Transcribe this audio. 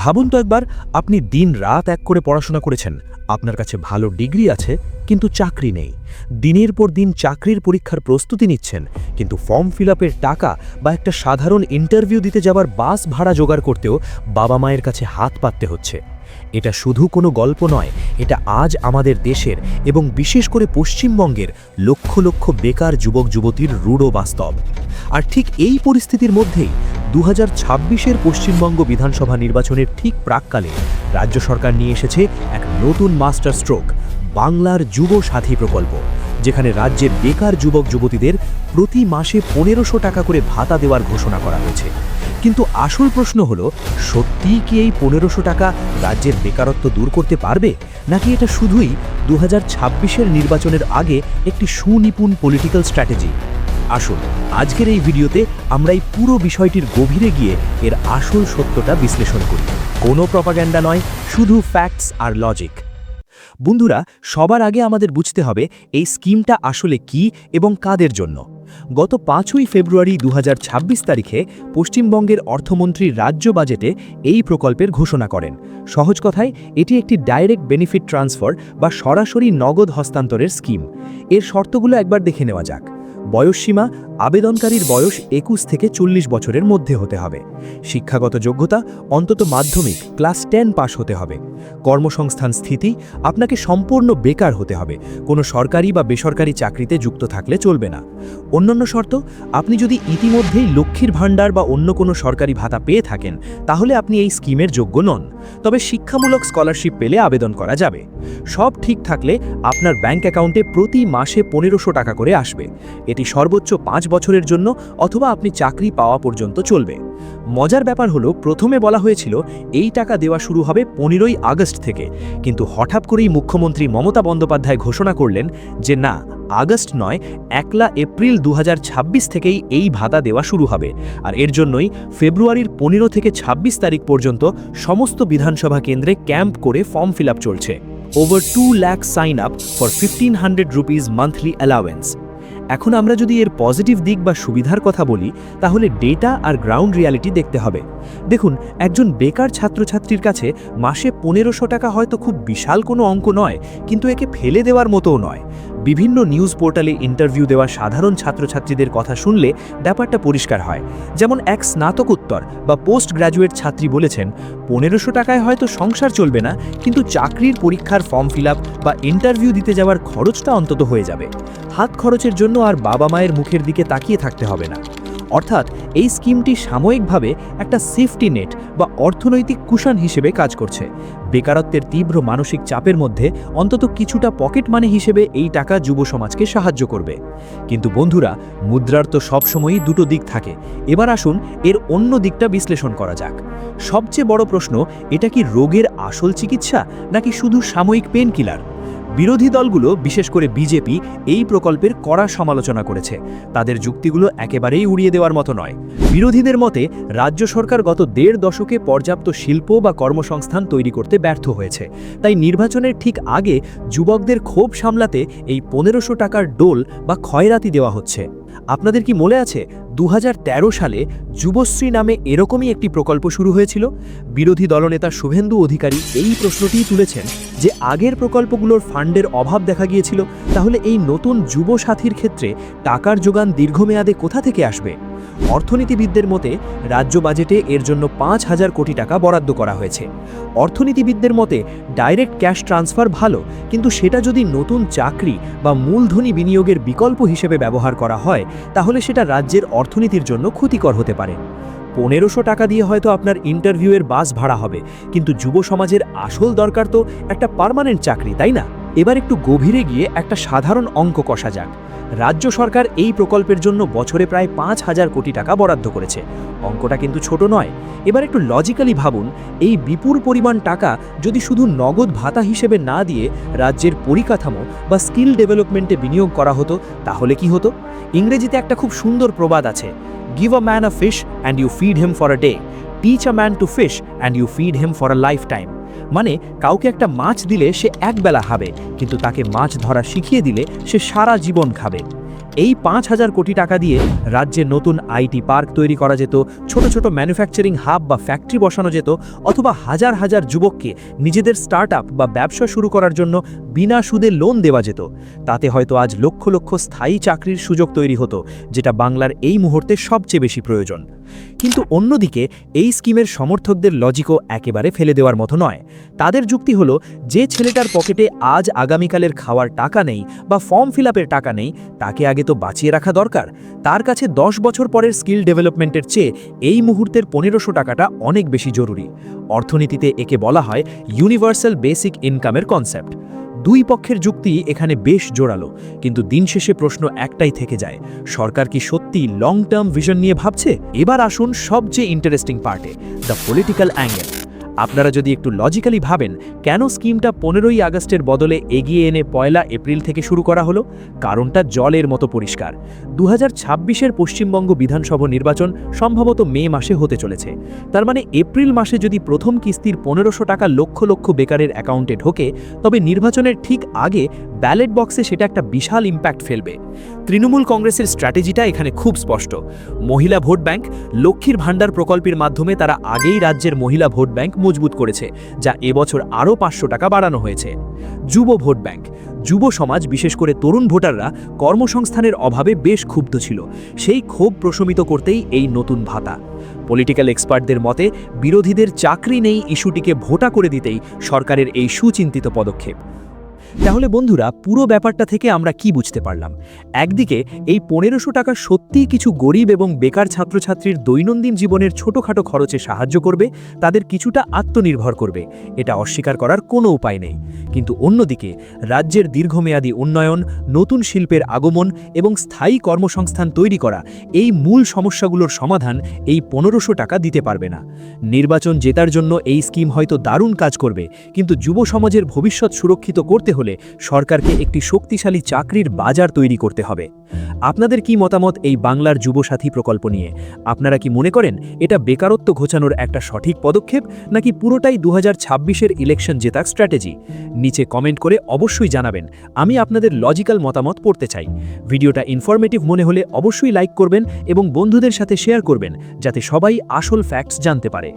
ভাবুন তো একবার, আপনি দিন রাত এক করে পড়াশোনা করেছেন, আপনার কাছে ভালো ডিগ্রি আছে, কিন্তু চাকরি নেই। দিনের পর দিন চাকরির পরীক্ষার প্রস্তুতি নিচ্ছেন, কিন্তু ফর্ম ফিল আপের টাকা বা একটা সাধারণ ইন্টারভিউ দিতে যাবার বাস ভাড়া জোগাড় করতেও বাবা মায়ের কাছে হাত পাততে হচ্ছে। এটা শুধু কোনো গল্প নয়, এটা আজ আমাদের দেশের এবং বিশেষ করে পশ্চিমবঙ্গের লক্ষ লক্ষ বেকার যুবক যুবতীর রূঢ় বাস্তব। আর ঠিক এই পরিস্থিতির মধ্যেই 2026-এর পশ্চিমবঙ্গ বিধানসভা নির্বাচনের ঠিক প্রাক্কালে রাজ্য সরকার নিয়ে এসেছে এক নতুন মাস্টার স্ট্রোক, বাংলার যুব সাথী প্রকল্প, যেখানে রাজ্যের বেকার যুবক যুবতীদের প্রতি মাসে 1500 টাকা করে ভাতা দেওয়ার ঘোষণা করা হয়েছে। কিন্তু আসল প্রশ্ন হলো, সত্যিই কি এই 1500 টাকা রাজ্যের বেকারত্ব দূর করতে পারবে, নাকি এটা শুধুই 2026-এর নির্বাচনের আগে একটি সুনিপুণ পলিটিক্যাল স্ট্র্যাটেজি? আসুন আজকের এই ভিডিওতে আমরা এই পুরো বিষয়টির গভীরে গিয়ে এর আসল সত্যটা বিশ্লেষণ করি। কোনো প্রপাগ্যান্ডা নয়, শুধু ফ্যাক্টস আর লজিক। বন্ধুরা, সবার আগে আমাদের বুঝতে হবে এই স্কিমটা আসলে কি এবং কাদের জন্য। গত 5ই ফেব্রুয়ারি 2026 তারিখে পশ্চিমবঙ্গের অর্থমন্ত্রী রাজ্য বাজেটে এই প্রকল্পের ঘোষণা করেন। সহজ কথায়, এটি একটি ডাইরেক্ট বেনিফিট ট্রান্সফার বা সরাসরি নগদ হস্তান্তরের স্কিম। এর শর্তগুলো একবার দেখে নেওয়া যাক। বয়সসীমা: আবেদনকারীর বয়স 21 থেকে 40 বছরের মধ্যে হতে হবে। শিক্ষাগত যোগ্যতা: অন্তত মাধ্যমিক ক্লাস 10 পাস হতে হবে। কর্মসংস্থান স্থিতি: আপনাকে সম্পূর্ণ বেকার হতে হবে, কোনো সরকারি বা বেসরকারি চাকরিতে যুক্ত থাকলে চলবে না। অন্যান্য শর্ত: আপনি যদি ইতিমধ্যেই লক্ষ্মীর ভাণ্ডার বা অন্য কোনো সরকারি ভাতা পেয়ে থাকেন, তাহলে আপনি এই স্কিমের যোগ্য নন, তবে শিক্ষামূলক স্কলারশিপ পেলে আবেদন করা যাবে। সব ঠিক থাকলে আপনার ব্যাংক অ্যাকাউন্টে প্রতি মাসে 1500 টাকা করে আসবে। এটি সর্বোচ্চ 5 বছরের জন্য অথবা আপনি চাকরি পাওয়া পর্যন্ত চলবে। মজার ব্যাপার হলো, প্রথমে বলা হয়েছিল এই টাকা দেওয়া শুরু হবে 15ই আগস্ট থেকে, কিন্তু হঠাৎ করেই মুখ্যমন্ত্রী মমতা বন্দ্যোপাধ্যায় ঘোষণা করলেন যে না, আগস্ট নয়, 1 এপ্রিল 2026 থেকেই এই ভাতা দেওয়া শুরু হবে। আর এর জন্যই ফেব্রুয়ারির 15 থেকে 26 তারিখ পর্যন্ত সমস্ত বিধানসভা কেন্দ্রে ক্যাম্প করে ফর্ম ফিল আপ চলছে। Over 2 lakh sign up for 1500 rupees monthly allowance. এখন আমরা যদি এর পজিটিভ দিক বা সুবিধার কথা বলি, তাহলে ডেটা আর গ্রাউন্ড রিয়ালিটি দেখতে হবে। দেখুন, একজন বেকার ছাত্রছাত্রীর কাছে মাসে 1500 টাকা হয়তো খুব বিশাল কোনো অঙ্ক নয়, কিন্তু একে ফেলে দেওয়ার মতোও নয়। বিভিন্ন নিউজ পোর্টালে ইন্টারভিউ দেওয়া সাধারণ ছাত্রছাত্রীদের কথা শুনলে ব্যাপারটা পরিষ্কার হয়। যেমন এক স্নাতকোত্তর বা পোস্ট গ্র্যাজুয়েট ছাত্রী বলেছেন, 1500 টাকায় হয়তো সংসার চলবে না, কিন্তু চাকরির পরীক্ষার ফর্ম ফিল আপ বা ইন্টারভিউ দিতে যাওয়ার খরচটা অন্তত হয়ে যাবে। হাত খরচের জন্য আর বাবা মায়ের মুখের দিকে তাকিয়ে থাকতে হবে না। অর্থাৎ এই স্কিমটি সাময়িকভাবে একটা সেফটি নেট বা অর্থনৈতিক কুশন হিসেবে কাজ করছে। বেকারত্বের তীব্র মানসিক চাপের মধ্যে অন্তত কিছুটা পকেট মানি হিসেবে এই টাকা যুব সমাজকে সাহায্য করবে। কিন্তু বন্ধুরা, মুদ্রার তো সবসময়ই দুটো দিক থাকে। এবার আসুন এর অন্য দিকটা বিশ্লেষণ করা যাক। সবচেয়ে বড় প্রশ্ন, এটা কি রোগের আসল চিকিৎসা নাকি শুধু সাময়িক পেন কিলার? বিরোধী দলগুলো, বিশেষ করে বিজেপি, এই প্রকল্পের কড়া সমালোচনা করেছে। তাদের যুক্তিগুলো একেবারেই উড়িয়ে দেওয়ার মতো নয়। বিরোধীদের মতে, রাজ্য সরকার গত 1.5 দশকে পর্যাপ্ত শিল্প বা কর্মসংস্থান তৈরি করতে ব্যর্থ হয়েছে। তাই নির্বাচনের ঠিক আগে যুবকদের ক্ষোভ সামলাতে এই 1500 টাকার ডোল বা খয়রাতি দেওয়া হচ্ছে। আপনাদের কি মনে আছে 2013 সালে যুবশ্রী নামে এরকমই একটি প্রকল্প শুরু হয়েছিল? বিরোধী দলনেতা শুভেন্দু অধিকারী এই প্রশ্নটিই তুলেছেন যে আগের প্রকল্পগুলোর ফান্ডের অভাব দেখা গিয়েছিল, তাহলে এই নতুন যুব সাথীর ক্ষেত্রে টাকার যোগান দীর্ঘমেয়াদে কোথা থেকে আসবে? অর্থনীতিবিদদের মতে রাজ্য বাজেটে এর জন্য 5000 কোটি টাকা বরাদ্দ করা হয়েছে। অর্থনীতিবিদদের মতে ডাইরেক্ট ক্যাশ ট্রান্সফার ভালো, কিন্তু সেটা যদি নতুন চাকরি বা মূলধনী বিনিয়োগের বিকল্প হিসেবে ব্যবহার করা হয়, তাহলে সেটা রাজ্যের অর্থনীতির জন্য ক্ষতিকর হতে পারে। 1500 টাকা দিয়ে হয়তো আপনার ইন্টারভিউয়ের বাস ভাড়া হবে, কিন্তু যুব সমাজের আসল দরকার তো একটা পার্মানেন্ট চাকরি, তাই না? এবার একটু গভীরে গিয়ে একটা সাধারণ অঙ্ক কষা যাক। রাজ্য সরকার এই প্রকল্পের জন্য বছরে প্রায় 5000 কোটি টাকা বরাদ্দ করেছে। অঙ্কটা কিন্তু ছোট নয়। এবার একটু লজিক্যালি ভাবুন, এই বিপুল পরিমাণ টাকা যদি শুধু নগদ ভাতা হিসেবে না দিয়ে রাজ্যের পরিকাঠামো বা স্কিল ডেভেলপমেন্টে বিনিয়োগ করা হতো, তাহলে কি হতো? ইংরেজিতে একটা খুব সুন্দর প্রবাদ আছে, give a man a fish and you feed him for a day, teach a man to fish and you feed him for a life time. মানে কাউকে একটা মাছ দিলে সে একবেলা খাবে, কিন্তু তাকে মাছ ধরা শিখিয়ে দিলে সে সারা জীবন খাবে। এই 5,000 কোটি টাকা দিয়ে রাজ্যে নতুন আইটি পার্ক তৈরি করা যেত, ছোট ছোট ম্যানুফ্যাকচারিং হাব বা ফ্যাক্টরি বসানো যেত, অথবা হাজার হাজার যুবককে নিজেদের স্টার্টআপ বা ব্যবসা শুরু করার জন্য বিনা সুদে লোন দেওয়া যেত। তাতে হয়তো আজ লক্ষ লক্ষ স্থায়ী চাকরির সুযোগ তৈরি হতো, যেটা বাংলার এই মুহূর্তে সবচেয়ে বেশি প্রয়োজন। কিন্তু অন্যদিকে এই স্কিমের সমর্থকদের লজিকও একেবারে ফেলে দেওয়ার মতো নয়। তাদের যুক্তি হলো, যে ছেলেটার পকেটে আজ আগামীকালের খাওয়ার টাকা নেই বা ফর্ম ফিল আপের টাকা নেই, তাকে আগে তো বাঁচিয়ে রাখা দরকার। তার কাছে 10 বছর পরের স্কিল ডেভেলপমেন্টের চেয়ে এই মুহূর্তের 1500 টাকাটা অনেক বেশি জরুরি। অর্থনীতিতে একে বলা হয় ইউনিভার্সাল বেসিক ইনকামের কনসেপ্ট। দুই পক্ষের যুক্তি এখানে বেশ জোরালো, কিন্তু দিন শেষে প্রশ্ন একটাই থেকে যায়, সরকার কি সত্যি লং টার্ম ভিশন নিয়ে ভাবছে? এবার আসুন সবচেয়ে ইন্টারেস্টিং পার্টে, দ্য পলিটিক্যাল অ্যাঙ্গেল। আপনারা যদি একটু লজিক্যালি ভাবেন, কেন স্কিমটা 15ই আগস্টের বদলে এগিয়ে এনে 1 এপ্রিল থেকে শুরু করা হলো? কারণটা জলের মতো পরিষ্কার। 2026-এর পশ্চিমবঙ্গ বিধানসভা নির্বাচন সম্ভবত মে মাসে হতে চলেছে। তার মানে এপ্রিল মাসে যদি প্রথম কিস্তির 1500 টাকা লক্ষ লক্ষ বেকারের অ্যাকাউন্টে ঢোকে, তবে নির্বাচনের ঠিক আগে ব্যালট বক্সে সেটা একটা বিশাল ইম্প্যাক্ট ফেলবে। তৃণমূল কংগ্রেসের স্ট্র্যাটেজিটা এখানে খুব স্পষ্ট। মহিলা ভোট ব্যাংক, লক্ষ্মীর ভাণ্ডার প্রকল্পের মাধ্যমে তারা আগেই রাজ্যের মহিলা ভোট ব্যাংক মজবুত করেছে, যা এবছর আরও 500 টাকা বাড়ানো হয়েছে। যুব ভোট ব্যাংক, যুব সমাজ বিশেষ করে তরুণ ভোটাররা কর্মসংস্থানের অভাবে বেশ ক্ষুব্ধ ছিল, সেই ক্ষোভ প্রশমিত করতেই এই নতুন ভাতা। পলিটিক্যাল এক্সপার্টদের মতে বিরোধীদের চাকরি নেই ইস্যুটিকে ভোটা করে দিতেই সরকারের এই সুচিন্তিত পদক্ষেপ। তাহলে বন্ধুরা, পুরো ব্যাপারটা থেকে আমরা কি বুঝতে পারলাম? একদিকে এই 1500 টাকা সত্যিই কিছু গরিব এবং বেকার ছাত্রছাত্রীর দৈনন্দিন জীবনের ছোটখাটো খরচে সাহায্য করবে, তাদের কিছুটা আত্মনির্ভর করবে, এটা অস্বীকার করার কোনো উপায় নেই। কিন্তু অন্যদিকে রাজ্যের দীর্ঘমেয়াদী উন্নয়ন, নতুন শিল্পের আগমন এবং স্থায়ী কর্মসংস্থান তৈরি করা, এই মূল সমস্যাগুলোর সমাধান এই 1500 টাকা দিতে পারবে না। নির্বাচন জেতার জন্য এই স্কিম হয়তো দারুণ কাজ করবে, কিন্তু যুব সমাজের ভবিষ্যৎ সুরক্ষিত করতে হলে সরকারকে একটি শক্তিশালী চাকরির বাজার তৈরি করতে হবে। আপনাদের কি মতামত এই বাংলার যুবসাথী প্রকল্প নিয়ে? আপনারা কি মনে করেন এটা বেকারত্ব ঘোচানোর একটা সঠিক পদক্ষেপ, নাকি পুরোটাই 2026-এর ইলেকশন জেতার স্ট্র্যাটেজি? নিচে কমেন্ট করে অবশ্যই জানাবেন, আমি আপনাদের লজিক্যাল মতামত পড়তে চাই। ভিডিওটা ইনফরমেটিভ মনে হলে অবশ্যই লাইক করবেন এবং বন্ধুদের সাথে শেয়ার করবেন, যাতে সবাই আসল ফ্যাক্টস জানতে পারে।